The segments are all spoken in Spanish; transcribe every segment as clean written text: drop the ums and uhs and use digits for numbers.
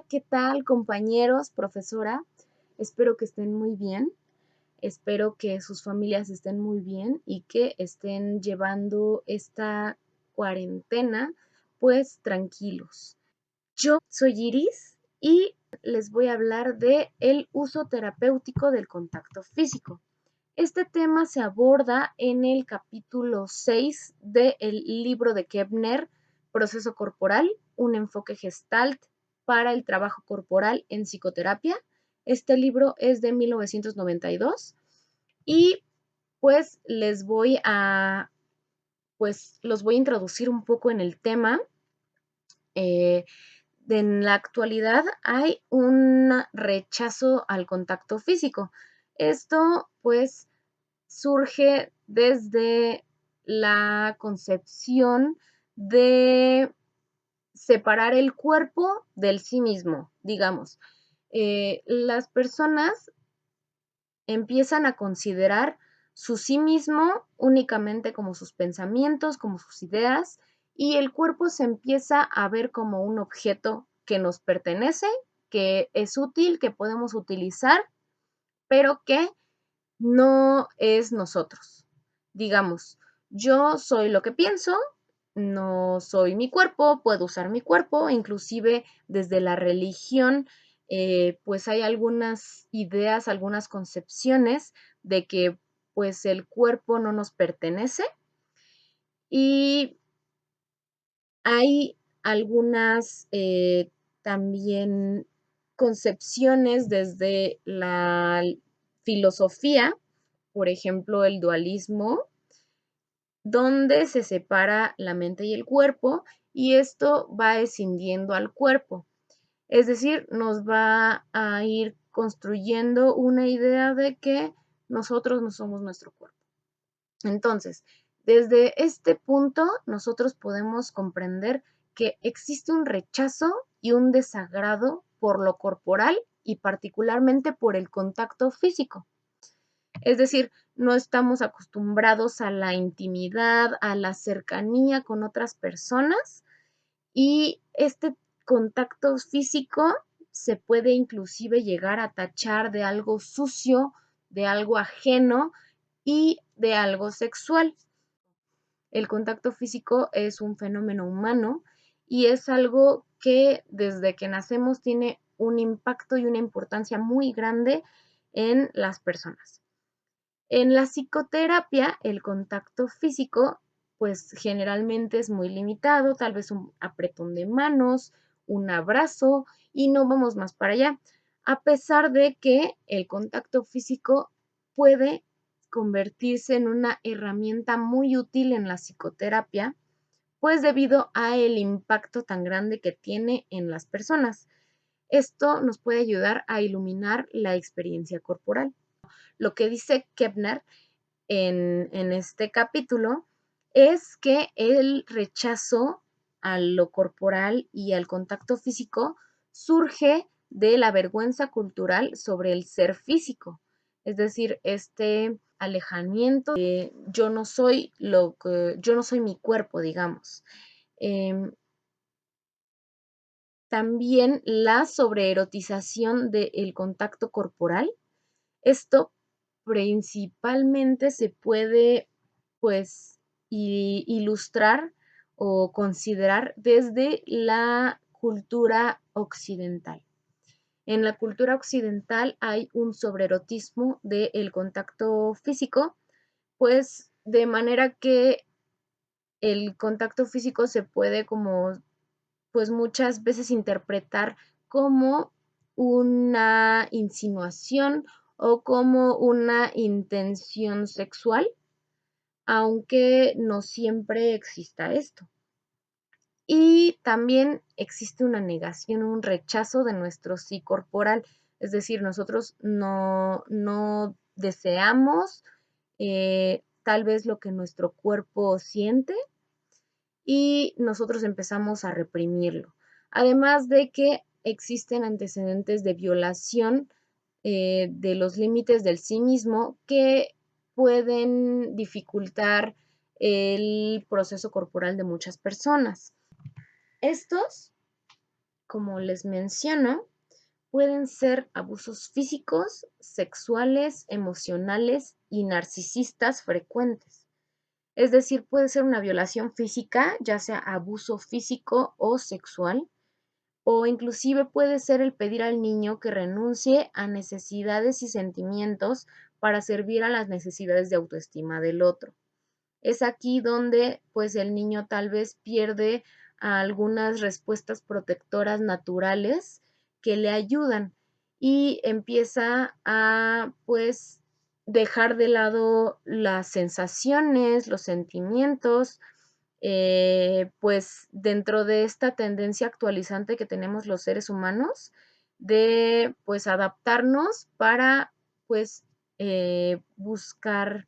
¿Qué tal, compañeros, profesora? Espero que estén muy bien. Espero que sus familias estén muy bien y que estén llevando esta cuarentena, pues tranquilos. Yo soy Iris y les voy a hablar de el uso terapéutico del contacto físico. Este tema se aborda en el capítulo 6 del libro de Kepner, Proceso corporal, un enfoque gestalt para el trabajo corporal en psicoterapia. Este libro es de 1992 y pues los voy a introducir un poco en el tema. Eh, en la actualidad hay un rechazo al contacto físico. Esto pues surge desde la concepción de separar el cuerpo del sí mismo, digamos. Las personas empiezan a considerar su sí mismo únicamente como sus pensamientos, como sus ideas, y el cuerpo se empieza a ver como un objeto que nos pertenece, que es útil, que podemos utilizar, pero que no es nosotros. Digamos, yo soy lo que pienso, no soy mi cuerpo, puedo usar mi cuerpo, inclusive desde la religión, pues hay algunas ideas, algunas concepciones de que pues el cuerpo no nos pertenece y hay algunas también concepciones desde la filosofía, por ejemplo, el dualismo, donde se separa la mente y el cuerpo y esto va escindiendo al cuerpo. Es decir, nos va a ir construyendo una idea de que nosotros no somos nuestro cuerpo. Entonces, desde este punto, nosotros podemos comprender que existe un rechazo y un desagrado por lo corporal y particularmente por el contacto físico. Es decir, no estamos acostumbrados a la intimidad, a la cercanía con otras personas y este contacto físico se puede inclusive llegar a tachar de algo sucio, de algo ajeno y de algo sexual. El contacto físico es un fenómeno humano y es algo que desde que nacemos tiene un impacto y una importancia muy grande en las personas. En la psicoterapia, el contacto físico, pues generalmente es muy limitado, tal vez un apretón de manos, un abrazo y no vamos más para allá, a pesar de que el contacto físico puede convertirse en una herramienta muy útil en la psicoterapia, pues debido a el impacto tan grande que tiene en las personas. Esto nos puede ayudar a iluminar la experiencia corporal. Lo que dice Kepner en este capítulo es que el rechazo a lo corporal y al contacto físico surge de la vergüenza cultural sobre el ser físico. Es decir, este alejamiento de yo no soy mi cuerpo, digamos. Eh, También la sobreerotización del contacto corporal. Esto principalmente se puede, pues, ilustrar o considerar desde la cultura occidental. En la cultura occidental hay un sobreerotismo del contacto físico, pues de manera que el contacto físico se puede como, pues muchas veces interpretar como una insinuación o como una intención sexual, aunque no siempre exista esto. Y también existe una negación, un rechazo de nuestro sí corporal, es decir, nosotros no deseamos tal vez lo que nuestro cuerpo siente y nosotros empezamos a reprimirlo. Además de que existen antecedentes de violación de los límites del sí mismo que pueden dificultar el proceso corporal de muchas personas. Estos como les menciono, pueden ser abusos físicos, sexuales, emocionales y narcisistas frecuentes. Es decir, puede ser una violación física, ya sea abuso físico o sexual, o inclusive puede ser el pedir al niño que renuncie a necesidades y sentimientos para servir a las necesidades de autoestima del otro. Es aquí donde pues el niño tal vez pierde algunas respuestas protectoras naturales que le ayudan y empieza a pues dejar de lado las sensaciones, los sentimientos, pues dentro de esta tendencia actualizante que tenemos los seres humanos de pues adaptarnos para pues buscar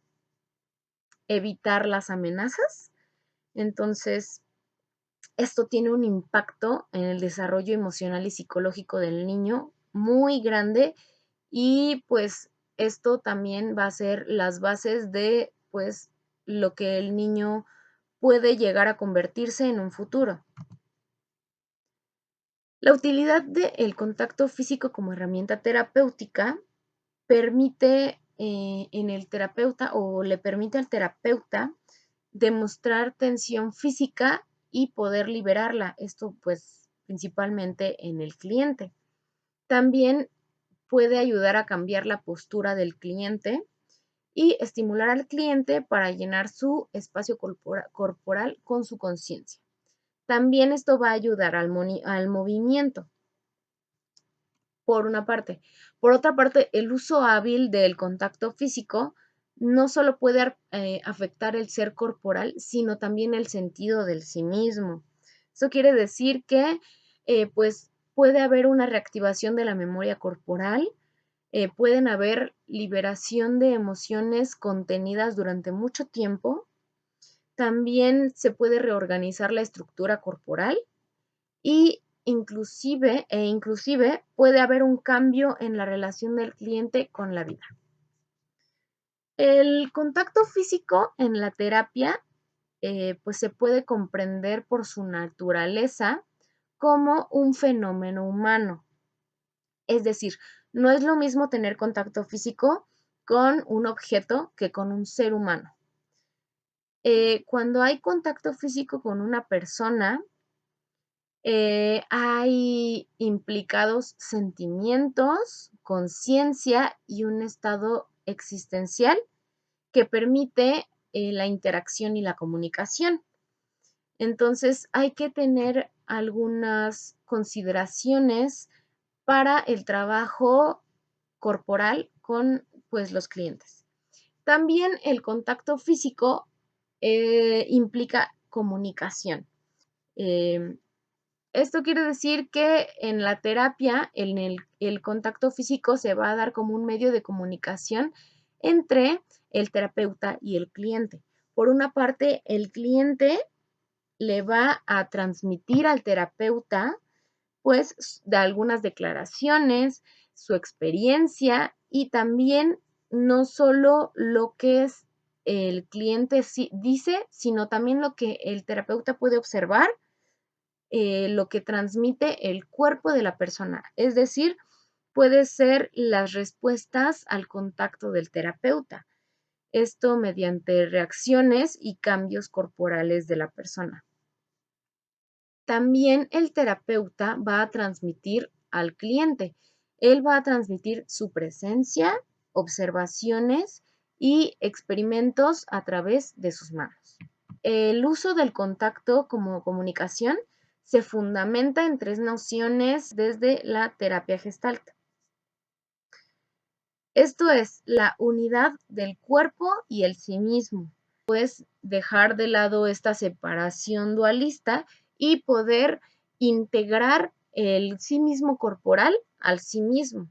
evitar las amenazas. Entonces, esto tiene un impacto en el desarrollo emocional y psicológico del niño muy grande y pues esto también va a ser las bases de pues lo que el niño puede llegar a convertirse en un futuro. La utilidad del contacto físico como herramienta terapéutica permite en el terapeuta o le permite al terapeuta demostrar tensión física y poder liberarla. Esto pues principalmente en el cliente. También puede ayudar a cambiar la postura del cliente y estimular al cliente para llenar su espacio corporal con su conciencia. También esto va a ayudar al movimiento, por una parte. Por otra parte, el uso hábil del contacto físico no solo puede afectar el ser corporal, sino también el sentido del sí mismo. Eso quiere decir que pues puede haber una reactivación de la memoria corporal, pueden haber liberación de emociones contenidas durante mucho tiempo, también se puede reorganizar la estructura corporal y inclusive puede haber un cambio en la relación del cliente con la vida. El contacto físico en la terapia pues se puede comprender por su naturaleza como un fenómeno humano. Es decir, no es lo mismo tener contacto físico con un objeto que con un ser humano. Cuando hay contacto físico con una persona, hay implicados sentimientos, conciencia y un estado existencial que permite la interacción y la comunicación. Entonces, hay que tener algunas consideraciones para el trabajo corporal con pues, los clientes. También el contacto físico implica comunicación. Eh, Esto quiere decir que en la terapia, en el contacto físico se va a dar como un medio de comunicación entre el terapeuta y el cliente. Por una parte, el cliente le va a transmitir al terapeuta, pues, de algunas declaraciones, su experiencia y también no solo lo que es el cliente dice, sino también lo que el terapeuta puede observar, lo que transmite el cuerpo de la persona. Es decir, puede ser las respuestas al contacto del terapeuta. Esto mediante reacciones y cambios corporales de la persona. También el terapeuta va a transmitir al cliente. Él va a transmitir su presencia, observaciones y experimentos a través de sus manos. El uso del contacto como comunicación se fundamenta en tres nociones desde la terapia Gestalt. Esto es la unidad del cuerpo y el sí mismo. Pues dejar de lado esta separación dualista y poder integrar el sí mismo corporal al sí mismo.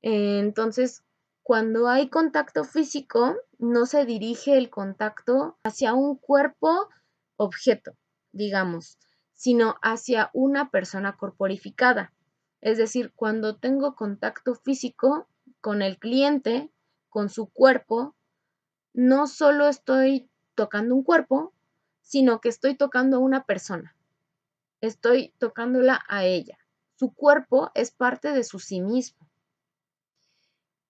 Entonces, cuando hay contacto físico, no se dirige el contacto hacia un cuerpo objeto, digamos, sino hacia una persona corporificada. Es decir, cuando tengo contacto físico con el cliente, con su cuerpo, no solo estoy tocando un cuerpo, sino que estoy tocando a una persona. estoy tocándola a ella. Su cuerpo es parte de su sí mismo.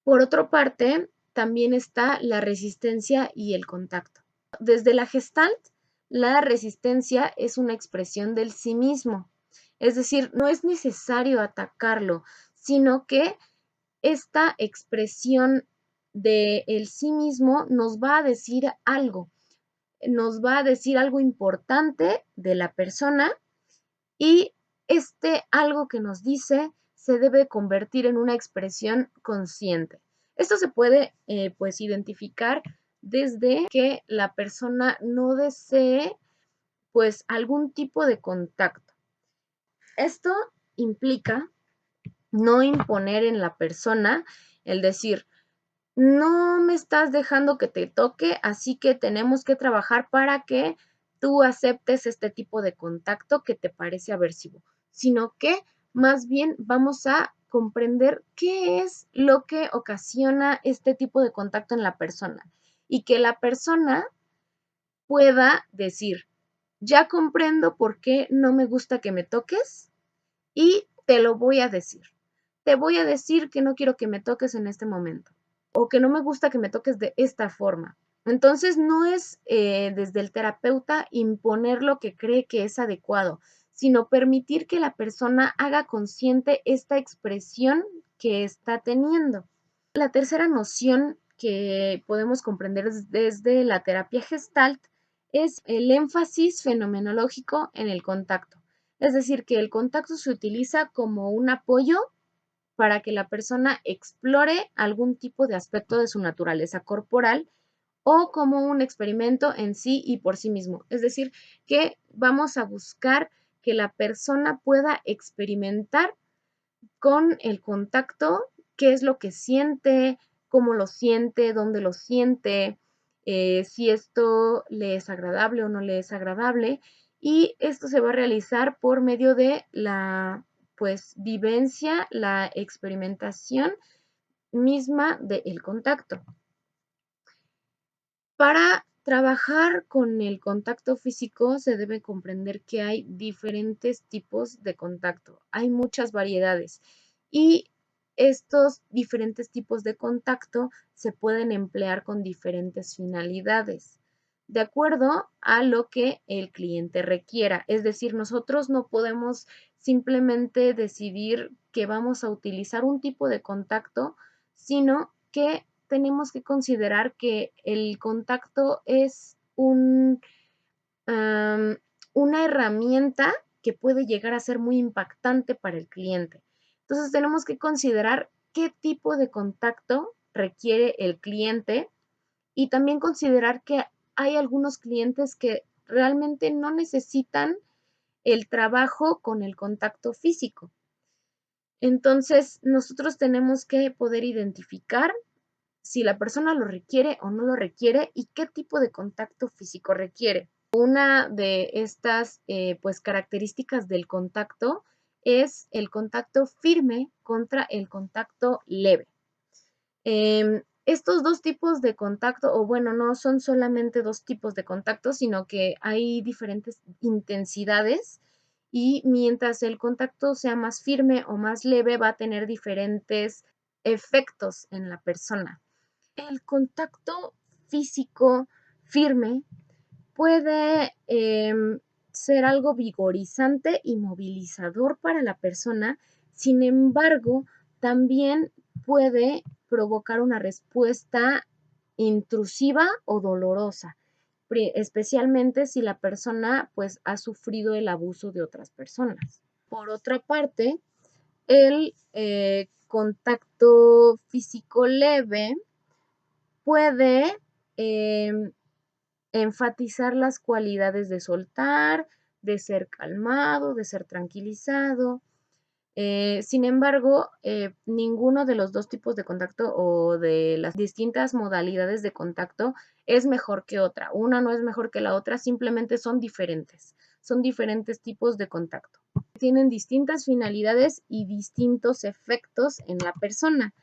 Por otra parte, también está la resistencia y el contacto. Desde la Gestalt, la resistencia es una expresión del sí mismo. Es decir, no es necesario atacarlo, sino que esta expresión del sí mismo nos va a decir algo importante de la persona y este algo que nos dice se debe convertir en una expresión consciente. Esto se puede pues identificar desde que la persona no desee pues algún tipo de contacto. Esto implica no imponer en la persona el decir, no me estás dejando que te toque, así que tenemos que trabajar para que tú aceptes este tipo de contacto que te parece aversivo, sino que más bien vamos a comprender qué es lo que ocasiona este tipo de contacto en la persona y que la persona pueda decir, ya comprendo por qué no me gusta que me toques y te lo voy a decir. Te voy a decir que no quiero que me toques en este momento o que no me gusta que me toques de esta forma. Entonces no es desde el terapeuta imponer lo que cree que es adecuado, sino permitir que la persona haga consciente esta expresión que está teniendo. La tercera noción que podemos comprender desde la terapia Gestalt es el énfasis fenomenológico en el contacto. Es decir, que el contacto se utiliza como un apoyo para que la persona explore algún tipo de aspecto de su naturaleza corporal o como un experimento en sí y por sí mismo. Es decir, que vamos a buscar que la persona pueda experimentar con el contacto qué es lo que siente, cómo lo siente, dónde lo siente, si esto le es agradable o no le es agradable. Y esto se va a realizar por medio de la pues vivencia, la experimentación misma del contacto. Para trabajar con el contacto físico se debe comprender que hay diferentes tipos de contacto, hay muchas variedades y estos diferentes tipos de contacto se pueden emplear con diferentes finalidades, de acuerdo a lo que el cliente requiera. Es decir, nosotros no podemos simplemente decidir que vamos a utilizar un tipo de contacto, sino que tenemos que considerar que el contacto es una herramienta que puede llegar a ser muy impactante para el cliente. Entonces tenemos que considerar qué tipo de contacto requiere el cliente y también considerar que hay algunos clientes que realmente no necesitan el trabajo con el contacto físico. Entonces, nosotros tenemos que poder identificar si la persona lo requiere o no lo requiere y qué tipo de contacto físico requiere. Una de estas pues características del contacto es el contacto firme contra el contacto leve. Estos dos tipos de contacto, o bueno, no son solamente dos tipos de contacto, sino que hay diferentes intensidades y mientras el contacto sea más firme o más leve, va a tener diferentes efectos en la persona. El contacto físico firme puede ser algo vigorizante y movilizador para la persona, sin embargo, también puede provocar una respuesta intrusiva o dolorosa, especialmente si la persona pues ha sufrido el abuso de otras personas. Por otra parte, el contacto físico leve puede enfatizar las cualidades de soltar, de ser calmado, de ser tranquilizado. Sin embargo, ninguno de los dos tipos de contacto o de las distintas modalidades de contacto es mejor que otra. Una no es mejor que la otra, simplemente son diferentes. Son diferentes tipos de contacto. Tienen distintas finalidades y distintos efectos en la persona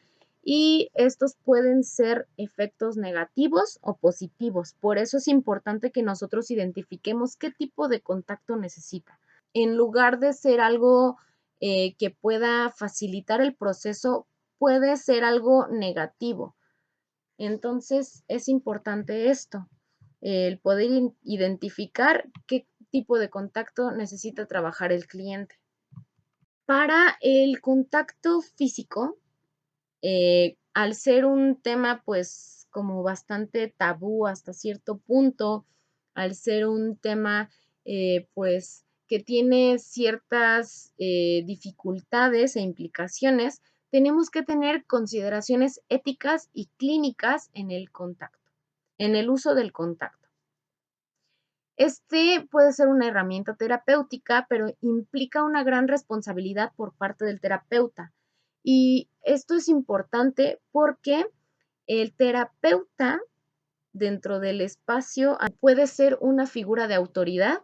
y estos pueden ser efectos negativos o positivos. Por eso es importante que nosotros identifiquemos qué tipo de contacto necesita. en lugar de ser algo que pueda facilitar el proceso, puede ser algo negativo. Entonces, es importante esto, el poder identificar qué tipo de contacto necesita trabajar el cliente. Para el contacto físico, al ser un tema pues como bastante tabú hasta cierto punto, al ser un tema pues que tiene ciertas dificultades e implicaciones, tenemos que tener consideraciones éticas y clínicas en el contacto, en el uso del contacto. Este puede ser una herramienta terapéutica, pero implica una gran responsabilidad por parte del terapeuta. Y esto es importante porque el terapeuta dentro del espacio puede ser una figura de autoridad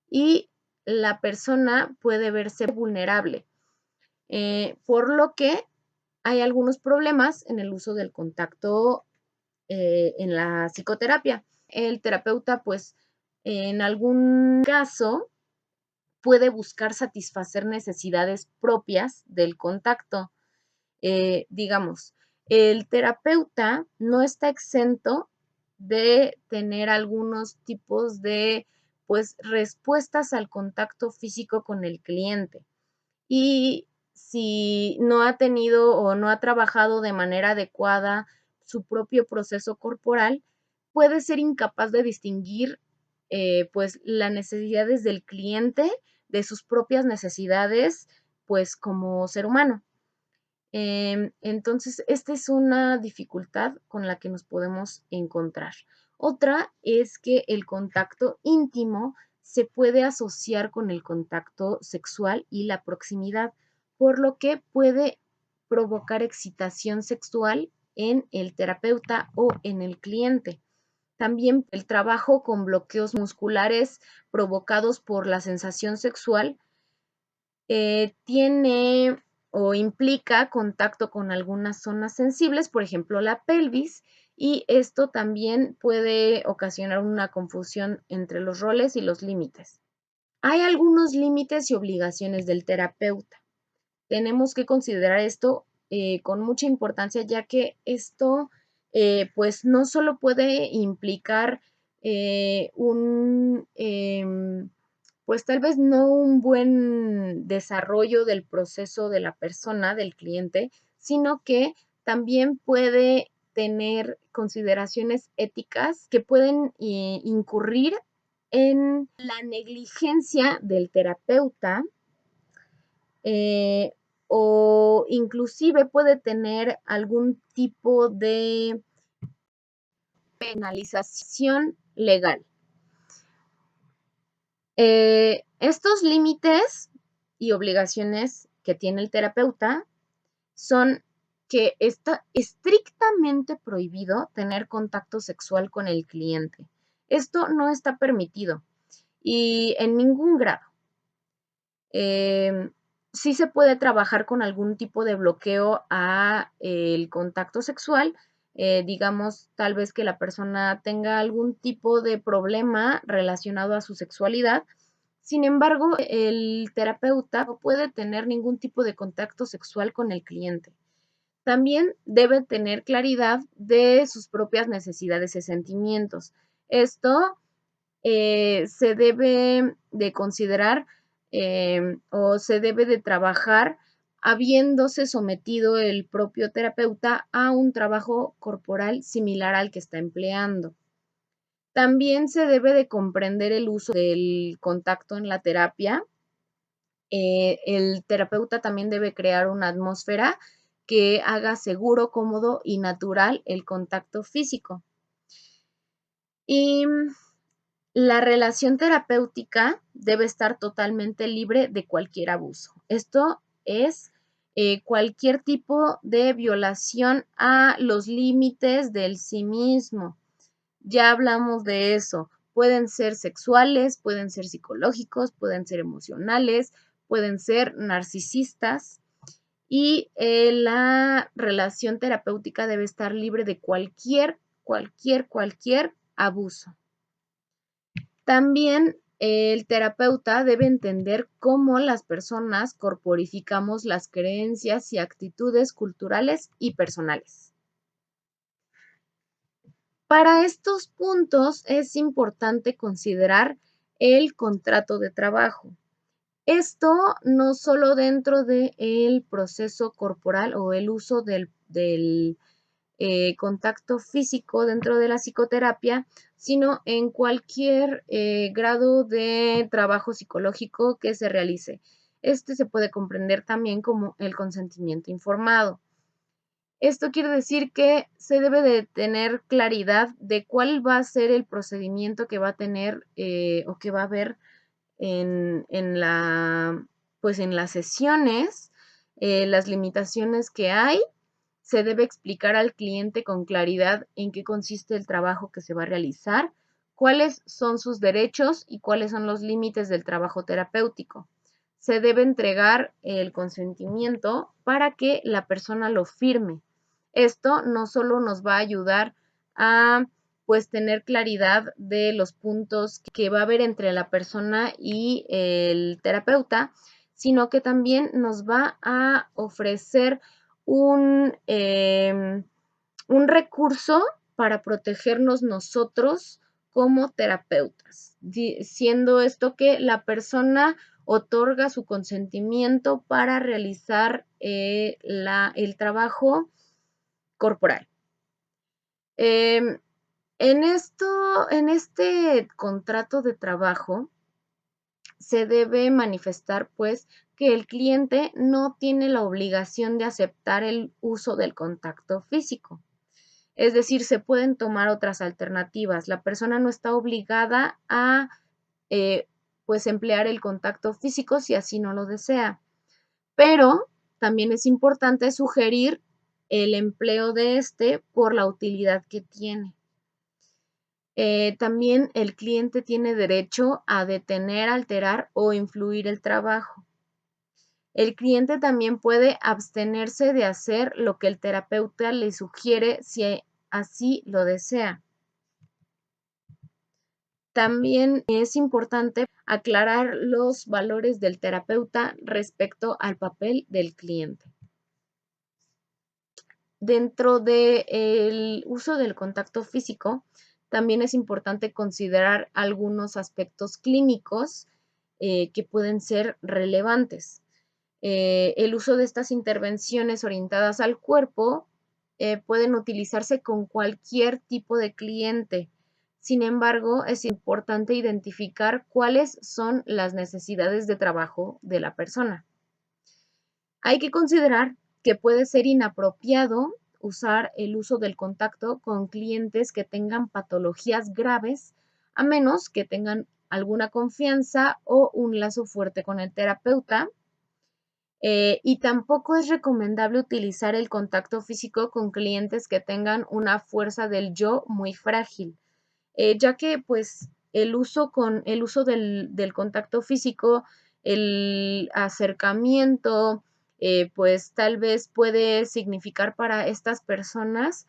y la persona puede verse vulnerable, por lo que hay algunos problemas en el uso del contacto en la psicoterapia. El terapeuta, pues, en algún caso puede buscar satisfacer necesidades propias del contacto. Digamos, el terapeuta no está exento de tener algunos tipos de, pues, respuestas al contacto físico con el cliente. Y si no ha tenido o no ha trabajado de manera adecuada su propio proceso corporal, puede ser incapaz de distinguir pues las necesidades del cliente de sus propias necesidades pues como ser humano. Entonces, esta es una dificultad con la que nos podemos encontrar. Otra es que el contacto íntimo se puede asociar con el contacto sexual y la proximidad, por lo que puede provocar excitación sexual en el terapeuta o en el cliente. También el trabajo con bloqueos musculares provocados por la sensación sexual tiene o implica contacto con algunas zonas sensibles, por ejemplo, la pelvis, y esto también puede ocasionar una confusión entre los roles y los límites. Hay algunos límites y obligaciones del terapeuta. Tenemos que considerar esto con mucha importancia, ya que esto pues no solo puede implicar pues tal vez no un buen desarrollo del proceso de la persona, del cliente, sino que también puede tener consideraciones éticas que pueden incurrir en la negligencia del terapeuta eh, o inclusive puede tener algún tipo de penalización legal. Estos límites y obligaciones que tiene el terapeuta son que está estrictamente prohibido tener contacto sexual con el cliente. Esto no está permitido y en ningún grado. Sí se puede trabajar con algún tipo de bloqueo a el contacto sexual, digamos, tal vez que la persona tenga algún tipo de problema relacionado a su sexualidad. Sin embargo, el terapeuta no puede tener ningún tipo de contacto sexual con el cliente. También debe tener claridad de sus propias necesidades y sentimientos. Esto se debe de considerar o se debe de trabajar habiéndose sometido el propio terapeuta a un trabajo corporal similar al que está empleando. También se debe de comprender el uso del contacto en la terapia. El terapeuta también debe crear una atmósfera que haga seguro, cómodo y natural el contacto físico. Y la relación terapéutica debe estar totalmente libre de cualquier abuso. Esto es cualquier tipo de violación a los límites del sí mismo. Ya hablamos de eso. Pueden ser sexuales, pueden ser psicológicos, pueden ser emocionales, pueden ser narcisistas. Y la relación terapéutica debe estar libre de cualquier abuso. También El terapeuta debe entender cómo las personas corporificamos las creencias y actitudes culturales y personales. Para estos puntos es importante considerar el contrato de trabajo. Esto no solo dentro del proceso corporal o el uso del contacto físico dentro de la psicoterapia, sino en cualquier grado de trabajo psicológico que se realice. Este se puede comprender también como el consentimiento informado. Esto quiere decir que se debe de tener claridad de cuál va a ser el procedimiento que va a tener o que va a haber pues en las sesiones, las limitaciones que hay. Se debe explicar al cliente con claridad en qué consiste el trabajo que se va a realizar, cuáles son sus derechos y cuáles son los límites del trabajo terapéutico. Se debe entregar el consentimiento para que la persona lo firme. Esto no solo nos va a ayudar a pues tener claridad de los puntos que va a haber entre la persona y el terapeuta, sino que también nos va a ofrecer un recurso para protegernos nosotros como terapeutas, siendo esto que la persona otorga su consentimiento para realizar el trabajo corporal. En este contrato de trabajo se debe manifestar, pues, que el cliente no tiene la obligación de aceptar el uso del contacto físico. Es decir, se pueden tomar otras alternativas. La persona no está obligada a, eh, pues, emplear el contacto físico si así no lo desea. Pero también es importante sugerir el empleo de este por la utilidad que tiene. También el cliente tiene derecho a detener, alterar o influir el trabajo. El cliente también puede abstenerse de hacer lo que el terapeuta le sugiere si así lo desea. También es importante aclarar los valores del terapeuta respecto al papel del cliente. Dentro del uso del contacto físico, también es importante considerar algunos aspectos clínicos que pueden ser relevantes. El uso de estas intervenciones orientadas al cuerpo pueden utilizarse con cualquier tipo de cliente. Sin embargo, es importante identificar cuáles son las necesidades de trabajo de la persona. Hay que considerar que puede ser inapropiado usar el uso del contacto con clientes que tengan patologías graves, a menos que tengan alguna confianza o un lazo fuerte con el terapeuta. Y tampoco es recomendable utilizar el contacto físico con clientes que tengan una fuerza del yo muy frágil, ya que pues el uso del contacto físico, el acercamiento, pues tal vez puede significar para estas personas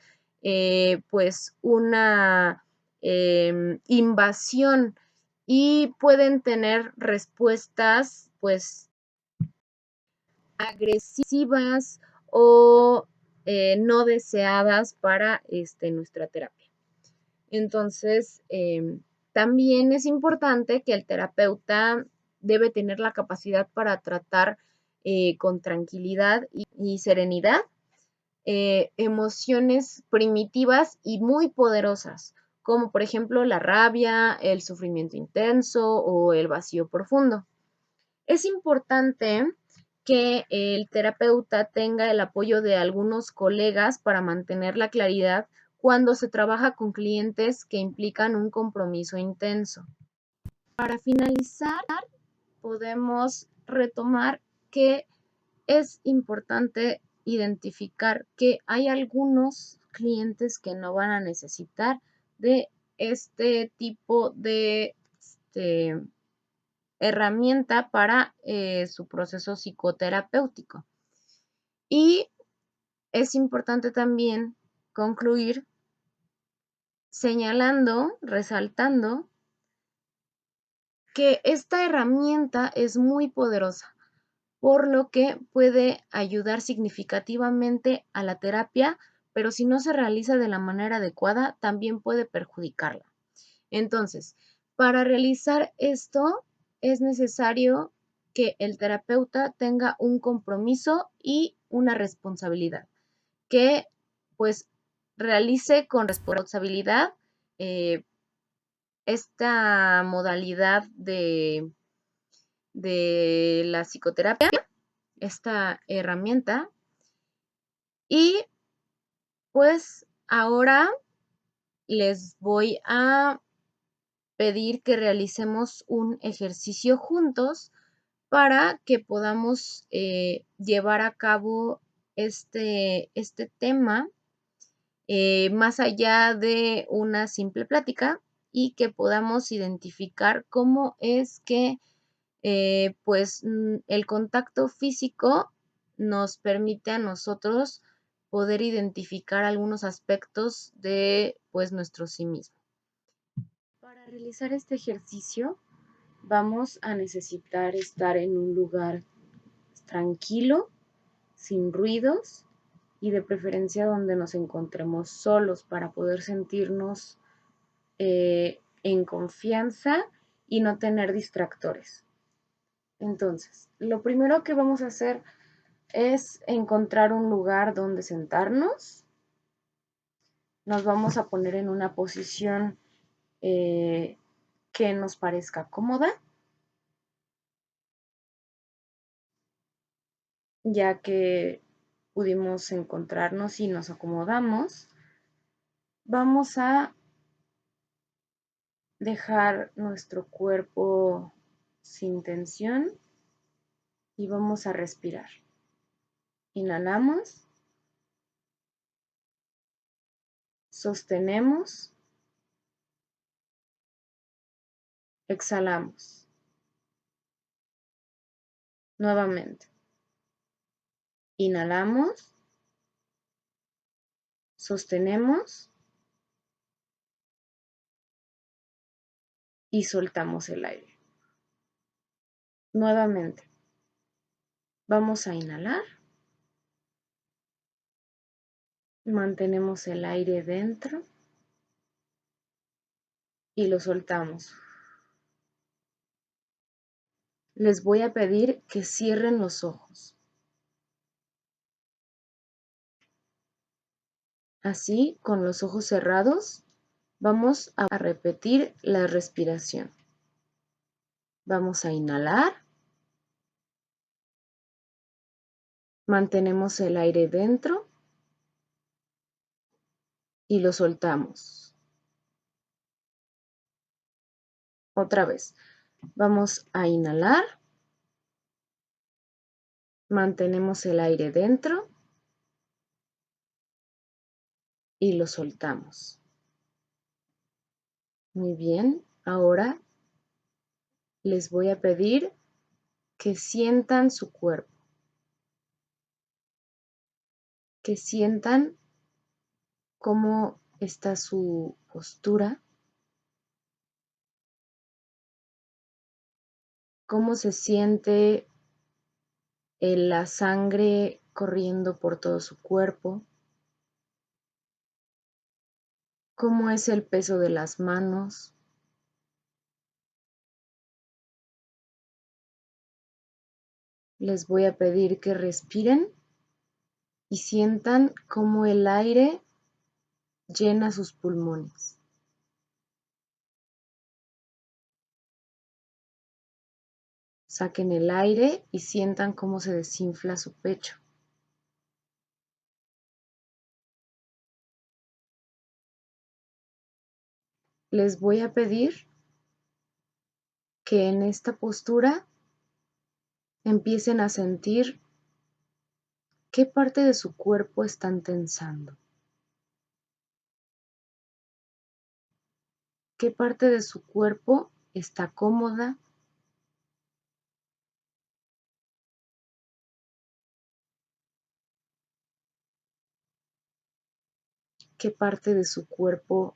pues una invasión y pueden tener respuestas pues agresivas o no deseadas para nuestra terapia. Entonces, también es importante que el terapeuta debe tener la capacidad para tratar con tranquilidad y serenidad emociones primitivas y muy poderosas, como por ejemplo la rabia, el sufrimiento intenso o el vacío profundo. Es importante que el terapeuta tenga el apoyo de algunos colegas para mantener la claridad cuando se trabaja con clientes que implican un compromiso intenso. Para finalizar, podemos retomar que es importante identificar que hay algunos clientes que no van a necesitar de este tipo de herramienta para su proceso psicoterapéutico. Y es importante también concluir señalando, resaltando que esta herramienta es muy poderosa, por lo que puede ayudar significativamente a la terapia, pero si no se realiza de la manera adecuada, también puede perjudicarla. Entonces, para realizar esto es necesario que el terapeuta tenga un compromiso y una responsabilidad, que pues realice con responsabilidad eh, esta modalidad de la psicoterapia, esta herramienta. Y pues ahora les voy a pedir que realicemos un ejercicio juntos para que podamos llevar a cabo este tema más allá de una simple plática y que podamos identificar cómo es que pues el contacto físico nos permite a nosotros poder identificar algunos aspectos de pues nuestro sí mismo. Para realizar este ejercicio vamos a necesitar estar en un lugar tranquilo, sin ruidos y de preferencia donde nos encontremos solos para poder sentirnos en confianza y no tener distractores. Entonces, lo primero que vamos a hacer es encontrar un lugar donde sentarnos. Nos vamos a poner en una posición que nos parezca cómoda, ya que pudimos encontrarnos y nos acomodamos. Vamos a dejar nuestro cuerpo sin tensión y vamos a respirar. Inhalamos, sostenemos, exhalamos. Nuevamente. Inhalamos, sostenemos y soltamos el aire. Nuevamente. Vamos a inhalar. Mantenemos el aire dentro y lo soltamos. Les voy a pedir que cierren los ojos. Así, con los ojos cerrados, vamos a repetir la respiración. Vamos a inhalar. Mantenemos el aire dentro y lo soltamos. Otra vez. Vamos a inhalar. Mantenemos el aire dentro y lo soltamos. Muy bien. Ahora les voy a pedir que sientan su cuerpo, que sientan cómo está su postura, cómo se siente la sangre corriendo por todo su cuerpo, cómo es el peso de las manos. Les voy a pedir que respiren y sientan cómo el aire llena sus pulmones. Saquen el aire y sientan cómo se desinfla su pecho. Les voy a pedir que en esta postura empiecen a sentir qué parte de su cuerpo están tensando, qué parte de su cuerpo está cómoda, qué parte de su cuerpo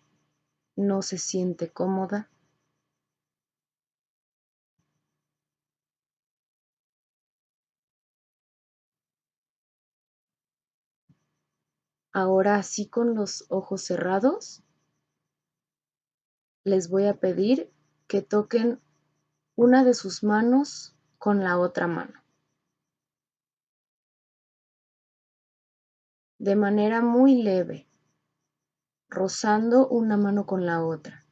no se siente cómoda. Ahora, así con los ojos cerrados, les voy a pedir que toquen una de sus manos con la otra mano, de manera muy leve, rozando una mano con la otra.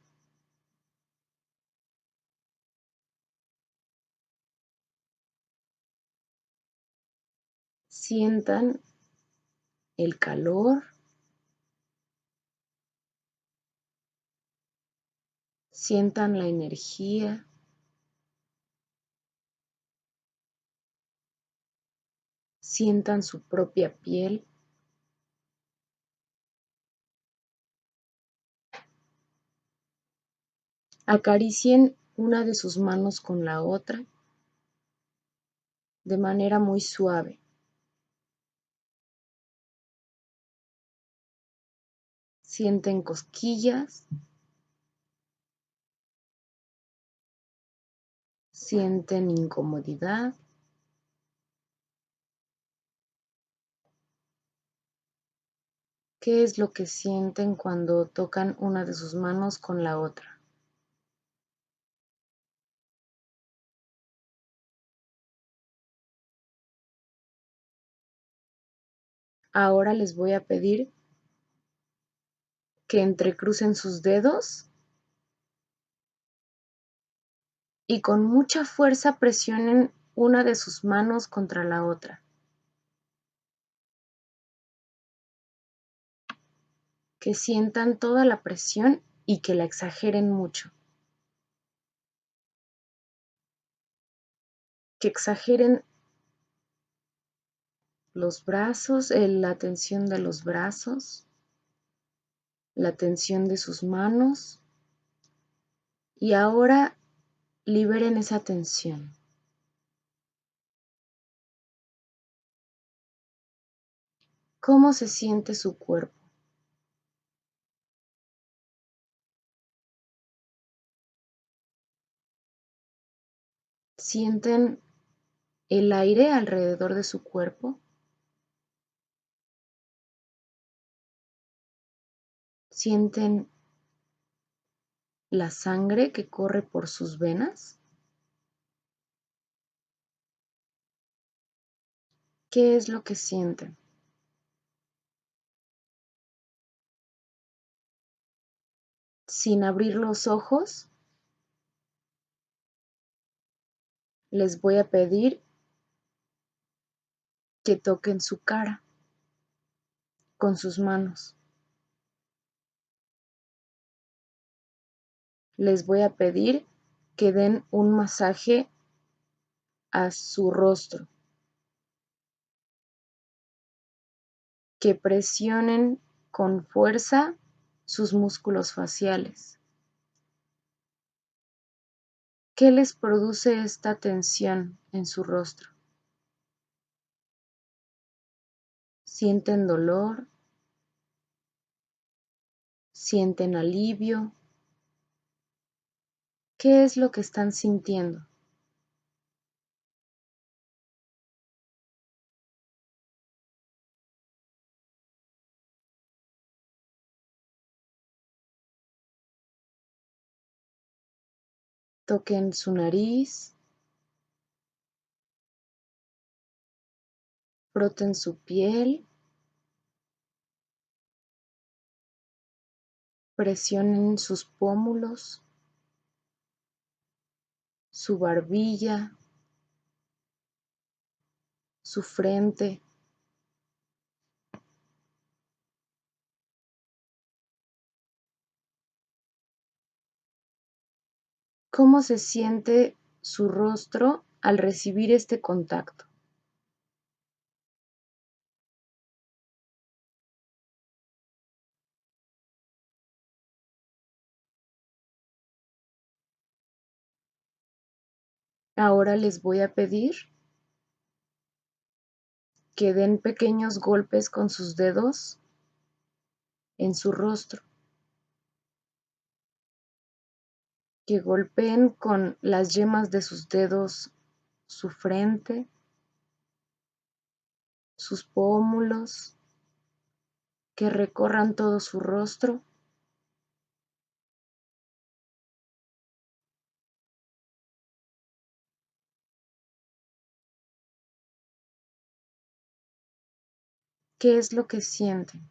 Sientan el calor, sientan la energía, sientan su propia piel. Acaricien una de sus manos con la otra de manera muy suave. Sienten cosquillas, sienten incomodidad. ¿Qué es lo que sienten cuando tocan una de sus manos con la otra? Ahora les voy a pedir que entrecrucen sus dedos y con mucha fuerza presionen una de sus manos contra la otra. Que sientan toda la presión y que la exageren mucho. Que exageren los brazos, la tensión de los brazos, la tensión de sus manos y ahora liberen esa tensión. ¿Cómo se siente su cuerpo? ¿Sienten el aire alrededor de su cuerpo? ¿Sienten la sangre que corre por sus venas? ¿Qué es lo que sienten? Sin abrir los ojos, les voy a pedir que toquen su cara con sus manos. Les voy a pedir que den un masaje a su rostro, que presionen con fuerza sus músculos faciales. ¿Qué les produce esta tensión en su rostro? ¿Sienten dolor? ¿Sienten alivio? ¿Qué es lo que están sintiendo? Toquen su nariz, froten su piel, presionen sus pómulos, su barbilla, su frente. ¿Cómo se siente su rostro al recibir este contacto? Ahora les voy a pedir que den pequeños golpes con sus dedos en su rostro, que golpeen con las yemas de sus dedos su frente, sus pómulos, que recorran todo su rostro. ¿Qué es lo que sienten?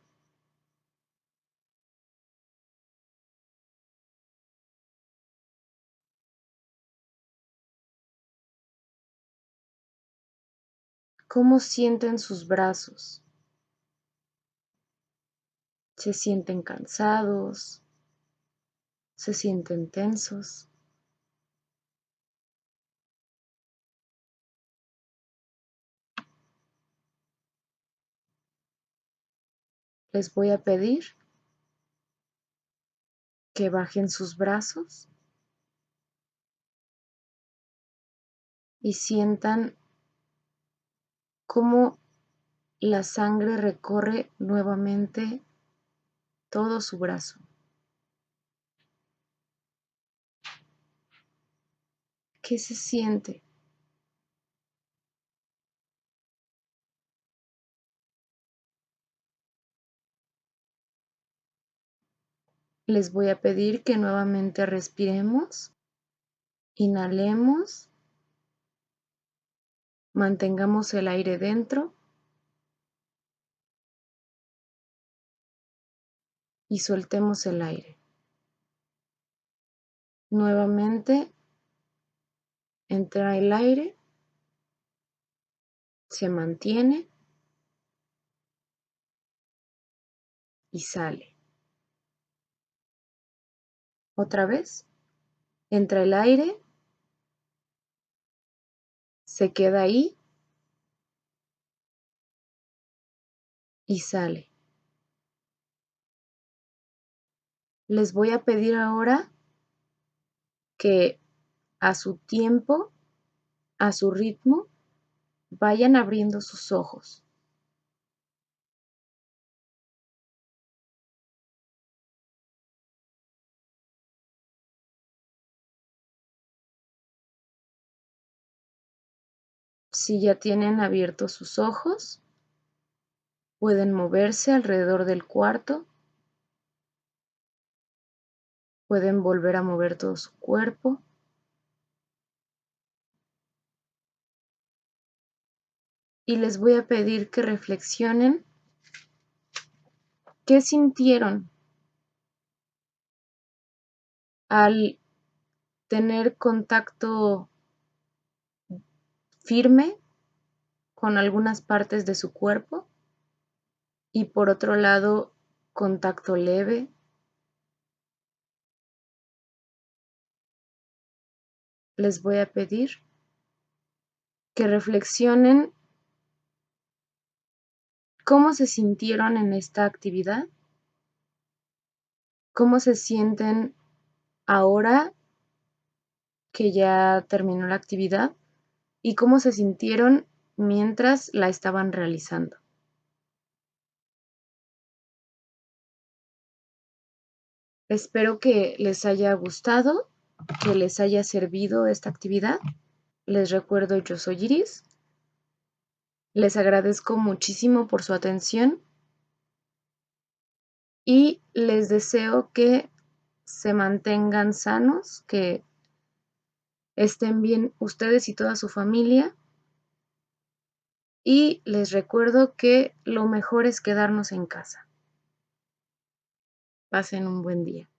¿Cómo sienten sus brazos? ¿Se sienten cansados? ¿Se sienten tensos? Les voy a pedir que bajen sus brazos y sientan cómo la sangre recorre nuevamente todo su brazo. ¿Qué se siente? Les voy a pedir que nuevamente respiremos, inhalemos, mantengamos el aire dentro y soltemos el aire. Nuevamente entra el aire, se mantiene y sale. Otra vez, entra el aire, se queda ahí y sale. Les voy a pedir ahora que a su tiempo, a su ritmo, vayan abriendo sus ojos. Si ya tienen abiertos sus ojos, pueden moverse alrededor del cuarto, pueden volver a mover todo su cuerpo y les voy a pedir que reflexionen qué sintieron al tener contacto firme con algunas partes de su cuerpo y por otro lado contacto leve. Les voy a pedir que reflexionen cómo se sintieron en esta actividad, cómo se sienten ahora que ya terminó la actividad y cómo se sintieron mientras la estaban realizando. Espero que les haya gustado, que les haya servido esta actividad. Les recuerdo, yo soy Iris. Les agradezco muchísimo por su atención y les deseo que se mantengan sanos, que estén bien ustedes y toda su familia. Y les recuerdo que lo mejor es quedarnos en casa. Pasen un buen día.